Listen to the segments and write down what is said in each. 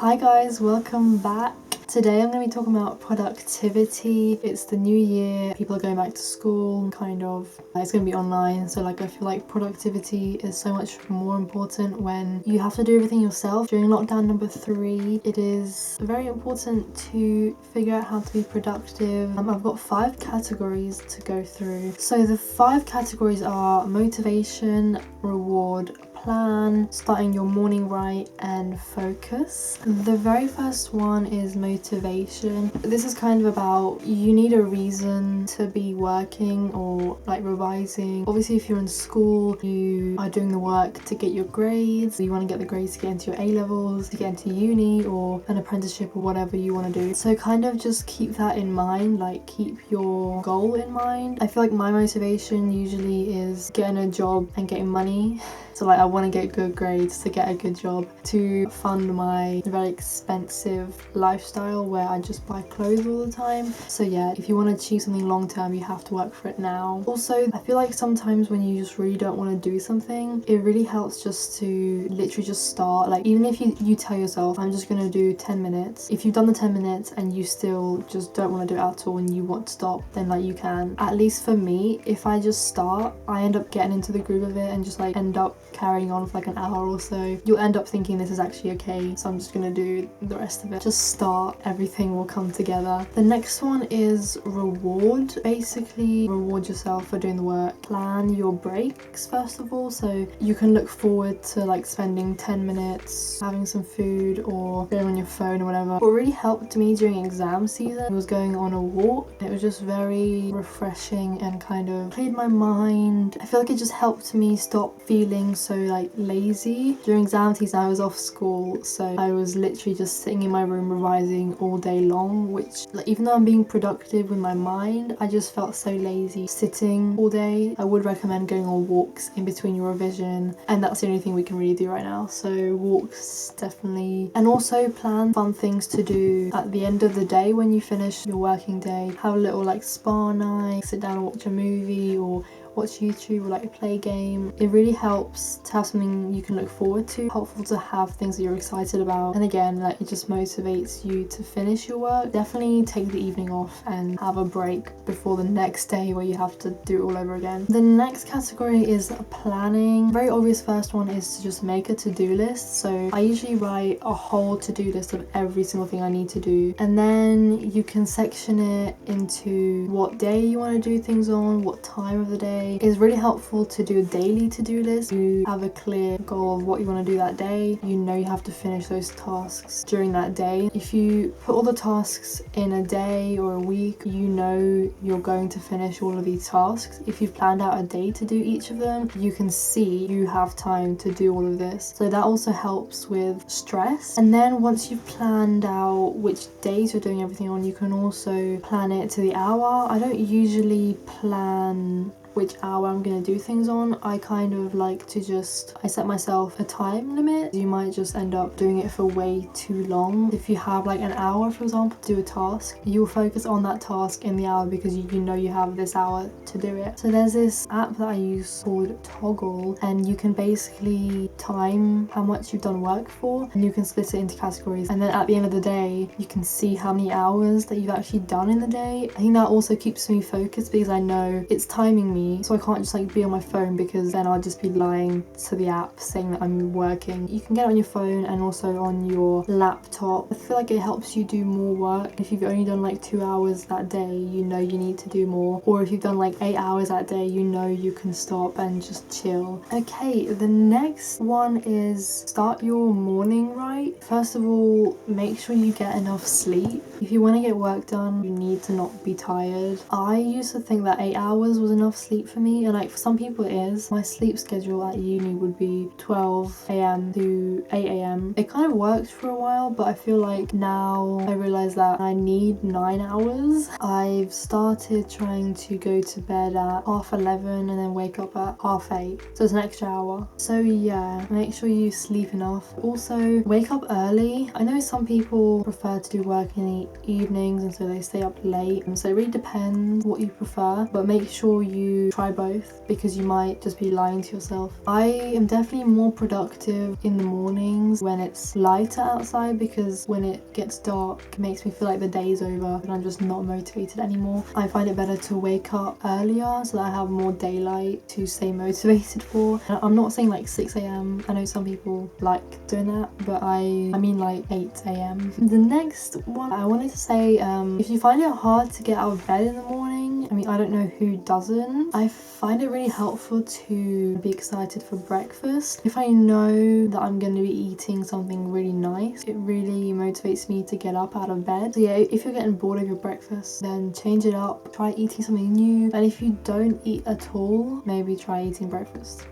Hi guys, welcome back. Today I'm going to be talking about productivity. It's the new year, people are going back to school, it's going to be online, so I feel like productivity is so much more important when you have to do everything yourself. During lockdown number 3, it is very important to figure out how to be productive. I've got 5 categories to go through. So the 5 categories are motivation, reward, plan, starting your morning right, and focus. The very first one is motivation. This is kind of about you need a reason to be working or revising. Obviously if you're in school, you are doing the work to get your grades. You want to get the grades to get into your A-levels, to get into uni or an apprenticeship or whatever you want to do. So kind of just keep that in mind, keep your goal in mind. I feel like my motivation usually is getting a job and getting money. So I want to get good grades to get a good job, to fund my very expensive lifestyle where I just buy clothes all the time. So yeah, if you want to achieve something long term, you have to work for it now. Also, I feel like sometimes when you just really don't want to do something, it really helps just to literally just start. Even if you tell yourself, I'm just going to do 10 minutes. If you've done the 10 minutes and you still just don't want to do it at all and you want to stop, then you can. At least for me, if I just start, I end up getting into the groove of it and just end up carrying on for an hour or so. You'll end up thinking this is actually okay, so I'm just gonna do the rest of it. Just start, everything will come together. The next one is reward. Basically reward yourself for doing the work. Plan your breaks first of all, so you can look forward to spending 10 minutes having some food or going on your phone or whatever. What really helped me during exam season was going on a walk. It was just very refreshing and kind of cleared my mind. I feel like it just helped me stop feeling so lazy. During exam season I was off school, so I was literally just sitting in my room revising all day long, which even though I'm being productive with my mind, I just felt so lazy sitting all day. I would recommend going on walks in between your revision, and that's the only thing we can really do right now, so walks definitely. And also plan fun things to do at the end of the day when you finish your working day. Have a little spa night, sit down and watch a movie or watch YouTube or play a game. It really helps to have something you can look forward to, helpful to have things that you're excited about, and again it just motivates you to finish your work. Definitely take the evening off and have a break before the next day where you have to do it all over again. The next category is planning. Very obvious first one is to just make a to-do list. So I usually write a whole to-do list of every single thing I need to do, and then you can section it into what day you want to do things on, what time of the day. It's really helpful to do a daily to-do list. You have a clear goal of what you want to do that day. You know you have to finish those tasks during that day. If you put all the tasks in a day or a week, you know you're going to finish all of these tasks. If you've planned out a day to do each of them, you can see you have time to do all of this. So that also helps with stress. And then once you've planned out which days you're doing everything on, you can also plan it to the hour. I don't usually plan which hour I'm gonna do things on. I kind of I set myself a time limit. You might just end up doing it for way too long. If you have an hour, for example, to do a task, you'll focus on that task in the hour because you know you have this hour to do it. So there's this app that I use called Toggle, and you can basically time how much you've done work for, and you can split it into categories, and then at the end of the day you can see how many hours that you've actually done in the day. I think that also keeps me focused because I know it's timing me, so I can't just be on my phone, because then I'll just be lying to the app saying that I'm working. You can get it on your phone and also on your laptop. I feel like it helps you do more work. If you've only done 2 hours that day, you know you need to do more, or if you've done 8 hours that day, you know you can stop and just chill. Okay, the next one is start your morning right. First of all, make sure you get enough sleep. If you want to get work done, you need to not be tired. I used to think that 8 hours was enough sleep for me, and for some people it is. My sleep schedule at uni would be 12 a.m. to 8 a.m. It kind of worked for a while, but I feel like now I realize that I need 9 hours. I've started trying to go to bed at 11:30 and then wake up at 8:30, so it's an extra hour. So yeah, make sure you sleep enough. Also wake up early. I know some people prefer to do work in the evenings and so they stay up late, so it really depends what you prefer, but make sure you to try both because you might just be lying to yourself. I am definitely more productive in the mornings when it's lighter outside, because when it gets dark it makes me feel like the day's over and I'm just not motivated anymore. I find it better to wake up earlier so that I have more daylight to stay motivated for. And I'm not saying like 6 a.m. I know some people like doing that, but I mean like 8 a.m. The next one I wanted to say, if you find it hard to get out of bed in the morning, I mean, I don't know who doesn't. I find it really helpful to be excited for breakfast. If I know that I'm going to be eating something really nice, it really motivates me to get up out of bed. So yeah, if you're getting bored of your breakfast, then change it up, try eating something new. And if you don't eat at all, maybe try eating breakfast.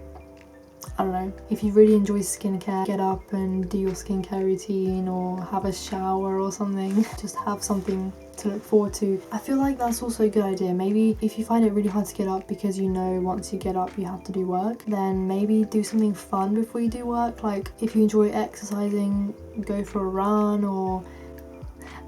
I don't know. If you really enjoy skincare, get up and do your skincare routine or have a shower or something. Just have something to look forward to. I feel like that's also a good idea. Maybe if you find it really hard to get up because you know once you get up you have to do work, then maybe do something fun before you do work. Like if you enjoy exercising, go for a run, or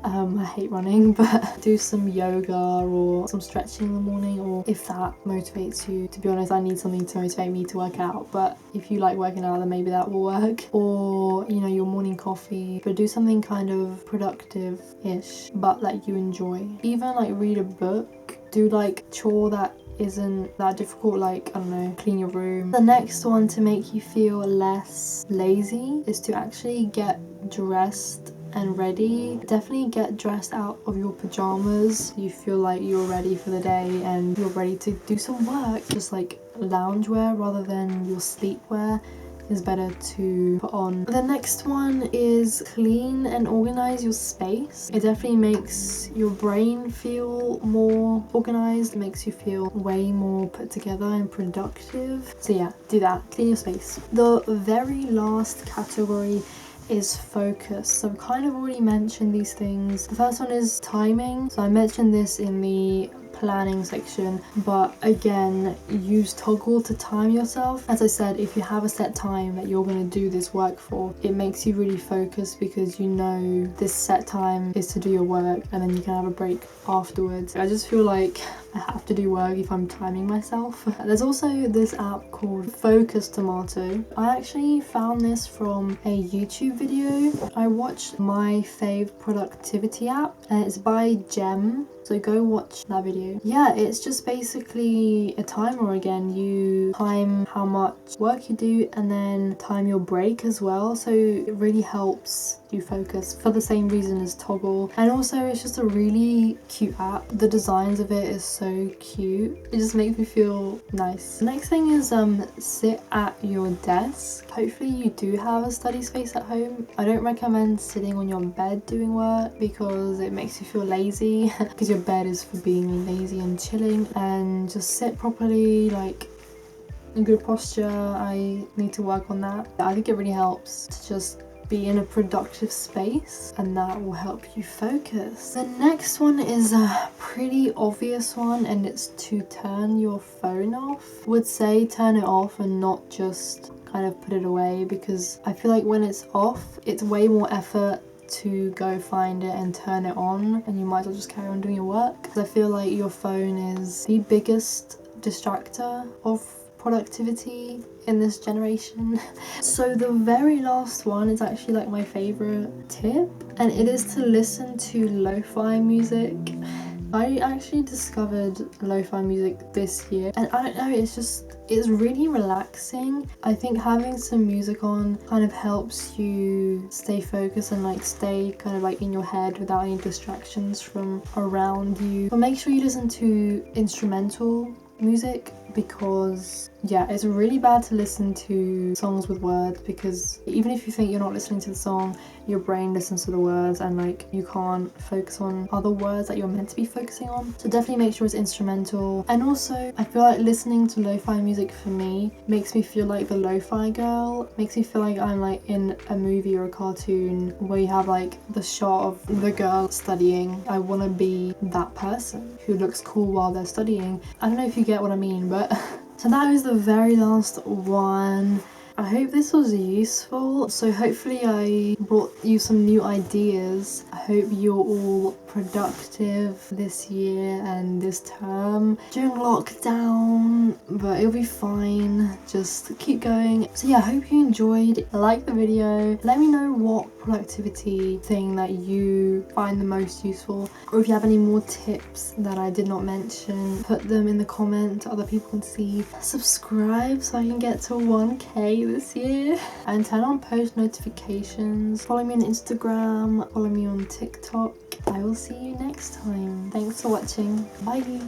I hate running, but do some yoga or some stretching in the morning, or if that motivates you. To be honest, I need something to motivate me to work out, but if you like working out then maybe that will work. Or, you know, your morning coffee, but do something kind of productive-ish but that you enjoy. Even like read a book, do like chore that isn't that difficult, like, I don't know, clean your room. The next one to make you feel less lazy is to actually get dressed and ready. Definitely get dressed out of your pajamas. You feel like you're ready for the day and you're ready to do some work. Just like loungewear rather than your sleepwear is better to put on. The next one is clean and organize your space. It definitely makes your brain feel more organized. It makes you feel way more put together and productive. So yeah, do that. Clean your space. The very last category is focus. So I've kind of already mentioned these things. The first one is timing. So I mentioned this in the planning section, but again, use Toggle to time yourself. As I said, if you have a set time that you're going to do this work for, it makes you really focus because you know this set time is to do your work and then you can have a break afterwards. I just feel like I have to do work if I'm timing myself. There's also this app called Focus Tomato. I actually found this from a YouTube video. I watched My Fave Productivity app and it's by Gem. So go watch that video. Yeah, it's just basically a timer again. You time how much work you do and then time your break as well. So it really helps you focus for the same reason as Toggle. And also it's just a really cute app. The designs of it is so cute. It just makes me feel nice. The next thing is sit at your desk. Hopefully you do have a study space at home. I don't recommend sitting on your bed doing work because it makes you feel lazy because your bed is for being lazy and chilling. And just sit properly, like in good posture. I need to work on that. I think it really helps to just be in a productive space and that will help you focus. The next one is a pretty obvious one and it's to turn your phone off. Would say turn it off and not just kind of put it away, because I feel like when it's off it's way more effort to go find it and turn it on, and you might as well just carry on doing your work. Because I feel like your phone is the biggest distractor of productivity in this generation. So the very last one is actually like my favorite tip, and it is to listen to lo-fi music. I actually discovered lo-fi music this year and I don't know, it's really relaxing. I think having some music on kind of helps you stay focused and like stay kind of like in your head without any distractions from around you. But make sure you listen to instrumental music, because yeah, it's really bad to listen to songs with words, because even if you think you're not listening to the song, your brain listens to the words and like you can't focus on other words that you're meant to be focusing on. So definitely make sure it's instrumental. And also I feel like listening to lo-fi music for me makes me feel like the lo-fi girl, makes me feel like I'm like in a movie or a cartoon where you have like the shot of the girl studying. I want to be that person who looks cool while they're studying. I don't know if you get what I mean, but so that was the very last one. I hope this was useful. So hopefully I brought you some new ideas. I hope you're all productive this year and this term during lockdown, but it'll be fine. Just keep going. So yeah, I hope you enjoyed. Like the video. Let me know what productivity thing that you find the most useful, or if you have any more tips that I did not mention, put them in the comments so other people can see. Subscribe so I can get to 1k this year, and turn on post notifications. Follow me on Instagram, follow me on TikTok. I will see you next time. Thanks for watching. Bye.